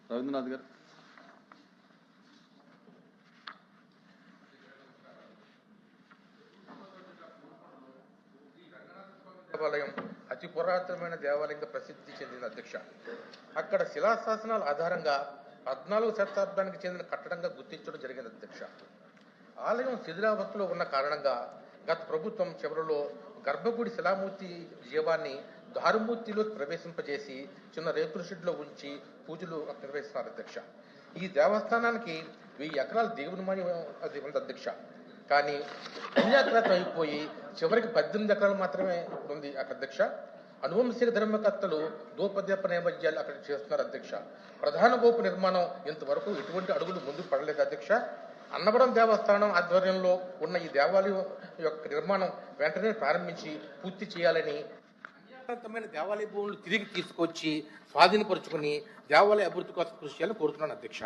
రవీంద్రనాథ్ గారు. దేవాలయం అతి పురాతనమైన దేవాలయంగా ప్రసిద్ధి చెందిన అధ్యక్ష. అక్కడ శిలాశాసనాల ఆధారంగా 14వ శతాబ్దానికి చెందిన కట్టడంగా గుర్తించడం జరిగింది అధ్యక్ష. ఆలయం శిథిలావస్థలో ఉన్న కారణంగా గత ప్రభుత్వం చివరిలో గర్భగుడి శిలామూర్తి జీవాన్ని దారుమూర్తిలో ప్రవేశింపజేసి చిన్న రేకుల షెడ్లో ఉంచి పూజలు నిర్వహిస్తున్నారు అధ్యక్ష. ఈ దేవస్థానానికి 1000 ఎకరాల దేవుని మని అది ఉంది అధ్యక్ష. కానీ పుణ్యాగ్రతం అయిపోయి చివరికి 18 ఎకరాలు మాత్రమే ఉంది అక్కడ అధ్యక్ష. అనువంశిక ధర్మకర్తలు ధూపదీప నైవేద్యాలు అక్కడ చేస్తున్నారు అధ్యక్ష. ప్రధాన గోపు నిర్మాణం ఇంతవరకు ఎటువంటి అడుగులు ముందుకు పడలేదు అధ్యక్ష. అన్నవరం దేవస్థానం ఆధ్వర్యంలో ఉన్న ఈ దేవాలయం యొక్క నిర్మాణం వెంటనే ప్రారంభించి పూర్తి చేయాలని, అన్యాక్రాంతమైన దేవాలయ భూములు తిరిగి తీసుకొచ్చి స్వాధీనపరుచుకుని దేవాలయ అభివృద్ధి కోసం కృషి చేయాలని కోరుతున్నాను అధ్యక్ష.